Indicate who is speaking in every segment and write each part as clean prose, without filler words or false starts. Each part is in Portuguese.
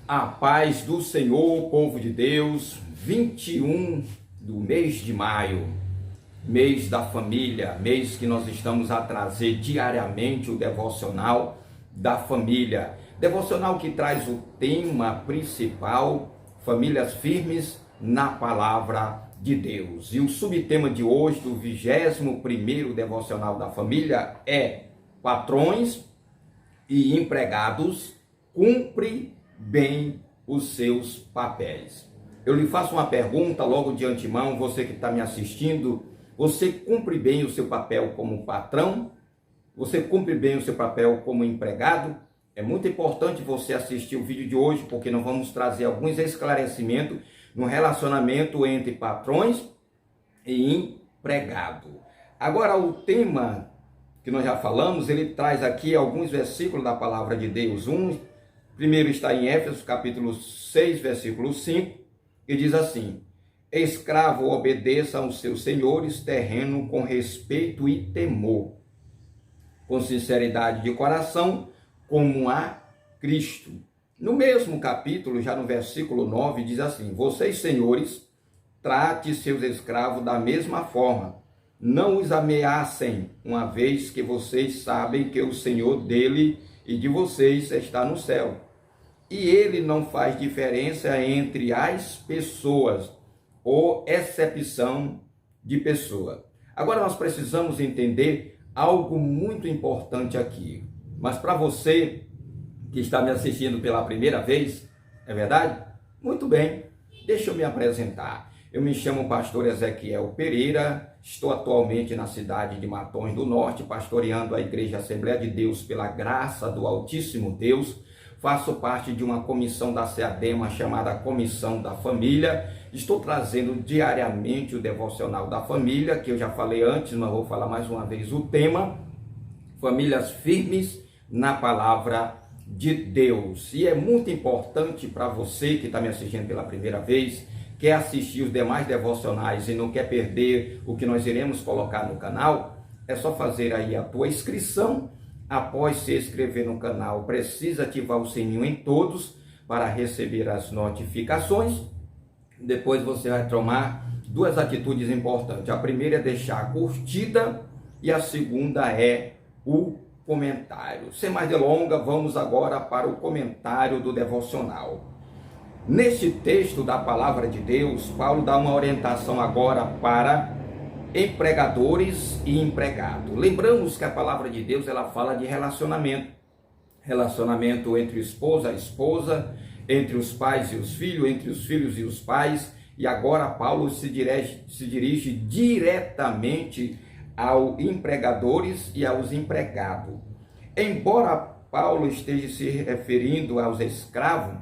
Speaker 1: A paz do Senhor, povo de Deus, 21 do mês de maio, mês da família, mês que nós estamos a trazer diariamente o devocional da família. Devocional que traz o tema principal, famílias firmes na palavra de Deus. E o subtema de hoje, do 21º devocional da família, é patrões e empregados cumprem bem os seus papéis. Eu lhe faço uma pergunta logo de antemão, você que está me assistindo, você cumpre bem o seu papel como patrão? Você cumpre bem o seu papel como empregado? É muito importante você assistir o vídeo de hoje, porque nós vamos trazer alguns esclarecimentos no relacionamento entre patrões e empregado. Agora, o tema que nós já falamos, ele traz aqui alguns versículos da palavra de Deus. Primeiro está em Éfesos, capítulo 6, versículo 5, que diz assim: escravo, obedeça aos seus senhores terreno com respeito e temor, com sinceridade de coração, como a Cristo. No mesmo capítulo, já no versículo 9, diz assim: vocês, senhores, trate seus escravos da mesma forma, não os ameacem, uma vez que vocês sabem que o Senhor dele e de vocês está no céu. E ele não faz diferença entre as pessoas, ou exceção de pessoa. Agora nós precisamos entender algo muito importante aqui. Mas para você que está me assistindo pela primeira vez, é verdade? Muito bem, deixa eu me apresentar. Eu me chamo pastor Ezequiel Pereira, estou atualmente na cidade de Matões do Norte, pastoreando a Igreja Assembleia de Deus pela graça do Altíssimo Deus. Faço parte de uma comissão da SEADEMA chamada Comissão da Família. Estou trazendo diariamente o devocional da família, que eu já falei antes, mas vou falar mais uma vez o tema: famílias firmes na palavra de Deus. E é muito importante para você que está me assistindo pela primeira vez, quer assistir os demais devocionais e não quer perder o que nós iremos colocar no canal, é só fazer aí a tua inscrição. Após se inscrever no canal, precisa ativar o sininho em todos para receber as notificações. Depois você vai tomar duas atitudes importantes. A primeira é deixar a curtida e a segunda é o comentário. Sem mais delongas, vamos agora para o comentário do devocional. Neste texto da palavra de Deus, Paulo dá uma orientação agora para empregadores e empregados. Lembramos que a palavra de Deus, ela fala de relacionamento. Relacionamento entre o esposo e a esposa, entre os pais e os filhos, entre os filhos e os pais. E agora Paulo se dirige diretamente aos empregadores e aos empregados. Embora Paulo esteja se referindo aos escravos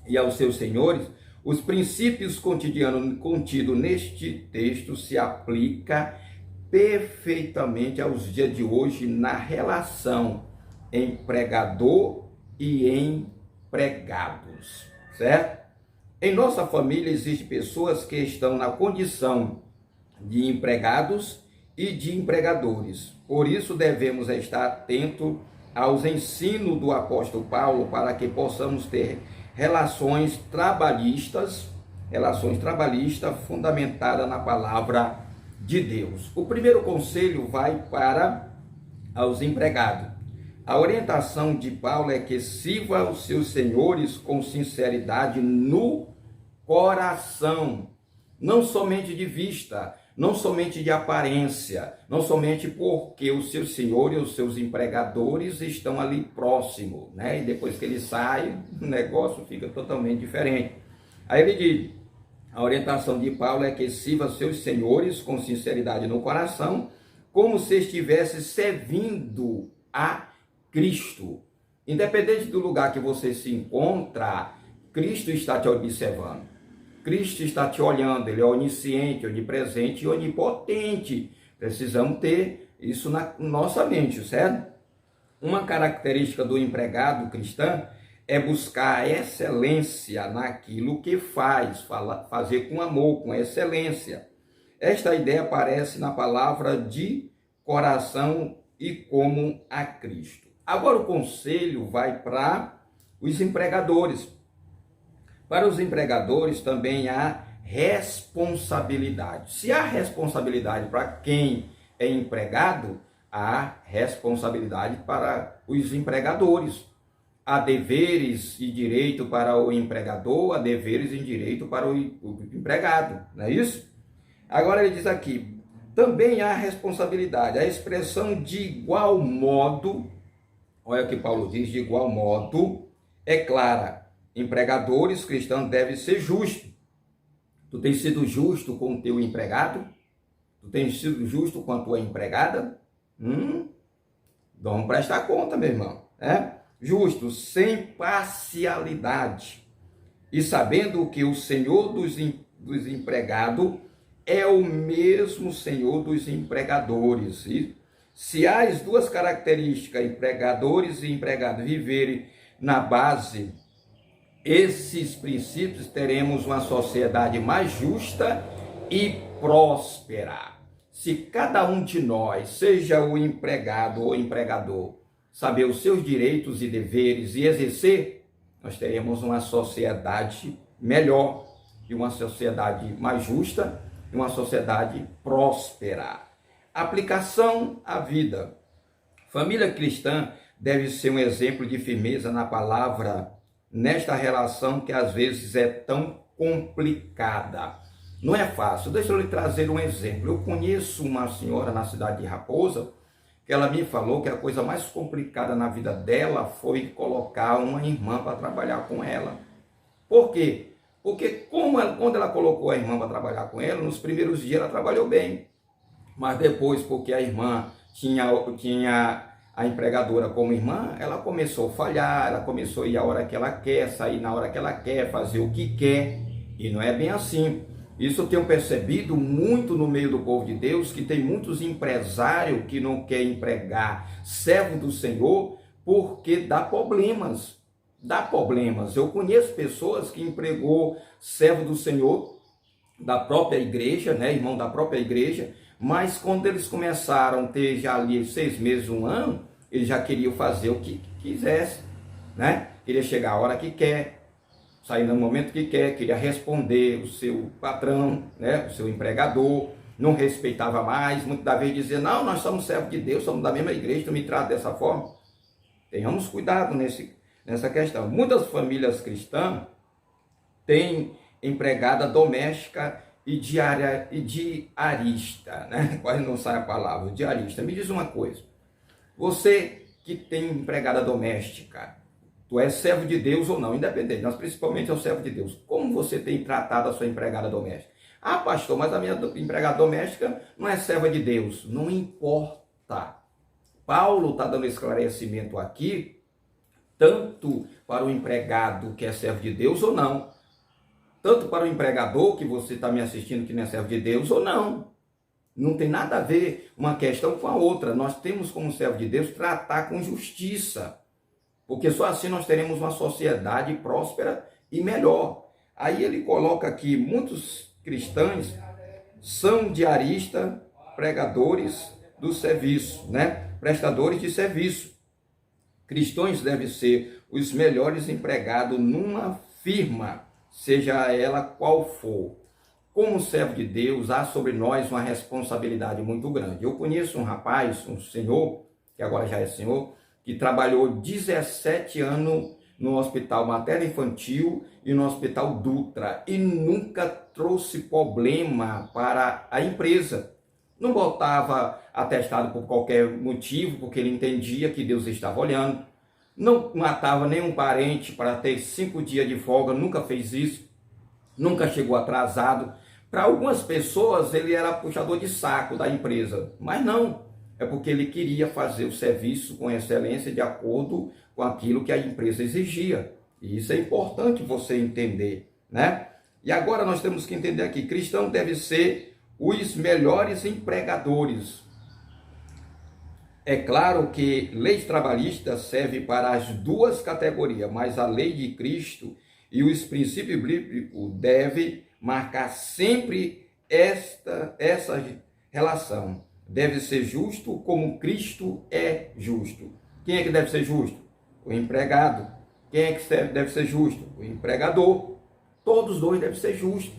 Speaker 1: e aos seus senhores, os princípios cotidianos contidos neste texto se aplicam perfeitamente aos dias de hoje na relação empregador e empregados, certo? Em nossa família existem pessoas que estão na condição de empregados e de empregadores. Por isso devemos estar atentos aos ensinos do apóstolo Paulo para que possamos ter relações trabalhistas fundamentadas na palavra de Deus. O primeiro conselho vai para os empregados. A orientação de Paulo é que sirva os seus senhores com sinceridade no coração, não somente de vista, não somente de aparência, não somente porque os seus senhores e os seus empregadores estão ali próximo, né? E depois que ele sai, o negócio fica totalmente diferente. Aí ele diz, a orientação de Paulo é que sirva seus senhores com sinceridade no coração, como se estivesse servindo a Cristo. Independente do lugar que você se encontra, Cristo está te observando. Cristo está te olhando, ele é onisciente, onipresente e onipotente. Precisamos ter isso na nossa mente, certo? Uma característica do empregado cristão é buscar a excelência naquilo que faz, fazer com amor, com excelência. Esta ideia aparece na palavra de coração e como a Cristo. Agora o conselho vai para os empregadores. Para os empregadores também há responsabilidade. Se há responsabilidade para quem é empregado, há responsabilidade para os empregadores. Há deveres e direito para o empregador, há deveres e direito para o empregado, não é isso? Agora ele diz aqui, também há responsabilidade. A expressão de igual modo, olha o que Paulo diz, de igual modo, é clara. Empregadores cristãos devem ser justos. Tu tens sido justo com o teu empregado? Tu tens sido justo com a tua empregada? Vamos prestar conta, meu irmão. Justo, sem parcialidade. E sabendo que o Senhor dos empregados é o mesmo Senhor dos empregadores. E se as duas características, empregadores e empregados, viverem na base esses princípios, teremos uma sociedade mais justa e próspera. Se cada um de nós, seja o empregado ou empregador, saber os seus direitos e deveres e exercer, nós teremos uma sociedade melhor, e uma sociedade mais justa, e uma sociedade próspera. Aplicação à vida. Família cristã deve ser um exemplo de firmeza na palavra, nesta relação que às vezes é tão complicada. Não é fácil. Deixa eu lhe trazer um exemplo. Eu conheço uma senhora na cidade de Raposa, que ela me falou que a coisa mais complicada na vida dela foi colocar uma irmã para trabalhar com ela. Por quê? Porque quando ela colocou a irmã para trabalhar com ela, nos primeiros dias ela trabalhou bem. Mas depois, porque a irmã tinha a empregadora como irmã, ela começou a falhar, ela começou a ir a hora que ela quer, sair na hora que ela quer, fazer o que quer. E não é bem assim. Isso eu tenho percebido muito no meio do povo de Deus, que tem muitos empresários que não querem empregar servo do Senhor porque dá problemas. Dá problemas. Eu conheço pessoas que empregou servo do Senhor da própria igreja, irmão da própria igreja, mas quando eles começaram a ter já ali 6 meses, 1 ano, eles já queriam fazer o que quisesse, Queria chegar a hora que quer, sair no momento que quer, queria responder o seu patrão, o seu empregador, não respeitava mais, muitas das vezes dizia, não, nós somos servos de Deus, somos da mesma igreja, tu me trata dessa forma. Tenhamos cuidado nessa questão. Muitas famílias cristãs têm empregada doméstica e diarista, Quase não sai a palavra, diarista. Me diz uma coisa, você que tem empregada doméstica, tu és servo de Deus ou não, independente, mas principalmente é o servo de Deus. Como você tem tratado a sua empregada doméstica? Ah, pastor, mas a minha empregada doméstica não é serva de Deus. Não importa. Paulo está dando esclarecimento aqui, tanto para o empregado que é servo de Deus ou não, tanto para o empregador que você está me assistindo que não é servo de Deus ou não. Não tem nada a ver uma questão com a outra. Nós temos como servo de Deus tratar com justiça, porque só assim nós teremos uma sociedade próspera e melhor. Aí ele coloca aqui, muitos cristãos são diaristas, pregadores do serviço, prestadores de serviço. Cristãos devem ser os melhores empregados numa firma, seja ela qual for. Como servo de Deus, há sobre nós uma responsabilidade muito grande. Eu conheço um rapaz, um senhor, que agora já é senhor, que trabalhou 17 anos no Hospital Materno Infantil e no Hospital Dutra e nunca trouxe problema para a empresa. Não botava atestado por qualquer motivo, porque ele entendia que Deus estava olhando. Não matava nenhum parente para ter 5 dias de folga, nunca fez isso. Nunca chegou atrasado. Para algumas pessoas ele era puxador de saco da empresa, mas não. É porque ele queria fazer o serviço com excelência de acordo com aquilo que a empresa exigia. E isso é importante você entender, E agora nós temos que entender aqui, cristão deve ser os melhores empregadores. É claro que leis trabalhistas servem para as duas categorias, mas a lei de Cristo e os princípios bíblicos devem marcar sempre essa relação. Deve ser justo como Cristo é justo. Quem é que deve ser justo? O empregado. Quem é que deve ser justo? O empregador. Todos dois devem ser justos,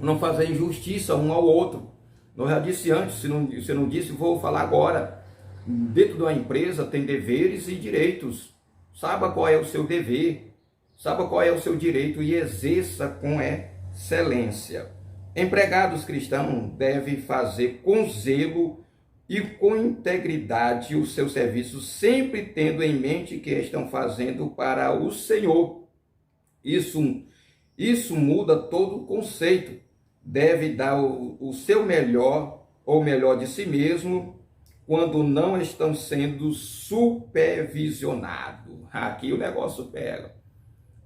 Speaker 1: não fazer injustiça um ao outro. Eu já disse antes, se não disse, vou falar agora. Dentro de uma empresa tem deveres e direitos. Saiba qual é o seu dever, saiba qual é o seu direito e exerça com excelência. Empregados cristãos devem fazer com zelo e com integridade o seu serviço, sempre tendo em mente que estão fazendo para o Senhor. Isso muda todo o conceito. Deve dar o seu melhor, ou melhor de si mesmo, quando não estão sendo supervisionados. Aqui o negócio pega.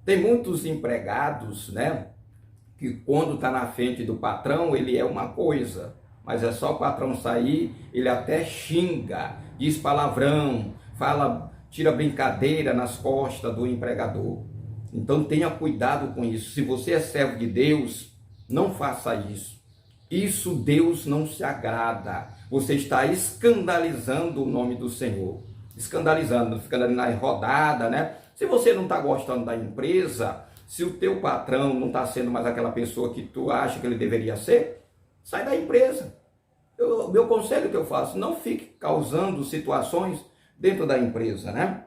Speaker 1: Tem muitos empregados, né, que quando está na frente do patrão, ele é uma coisa, mas é só o patrão sair, ele até xinga, diz palavrão, tira brincadeira nas costas do empregador. Então tenha cuidado com isso. Se você é servo de Deus, não faça isso. Isso Deus não se agrada. Você está escandalizando o nome do Senhor. Escandalizando, ficando ali na rodada, né? Se você não está gostando da empresa, se o teu patrão não está sendo mais aquela pessoa que tu acha que ele deveria ser, sai da empresa. Meu conselho que eu faço, não fique causando situações dentro da empresa, né?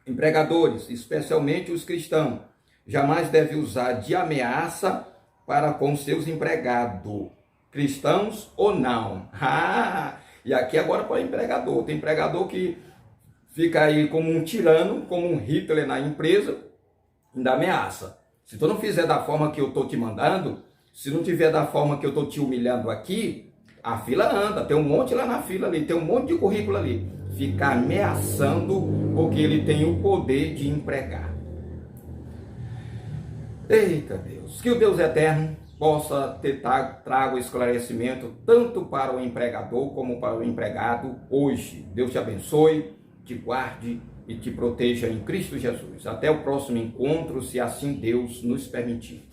Speaker 1: Empregadores, especialmente os cristãos, jamais devem usar de ameaça para com seus empregados, cristãos ou não. E aqui agora para o empregador. Tem empregador que fica aí como um tirano, como um Hitler na empresa, ainda ameaça. Se tu não fizer da forma que eu estou te mandando, se não tiver da forma que eu estou te humilhando aqui, a fila anda, tem um monte lá na fila ali, tem um monte de currículo ali. Fica ameaçando porque ele tem o poder de empregar. Eita Deus, que o Deus eterno possa trago esclarecimento tanto para o empregador como para o empregado hoje. Deus te abençoe, te guarde e te proteja em Cristo Jesus. Até o próximo encontro, se assim Deus nos permitir.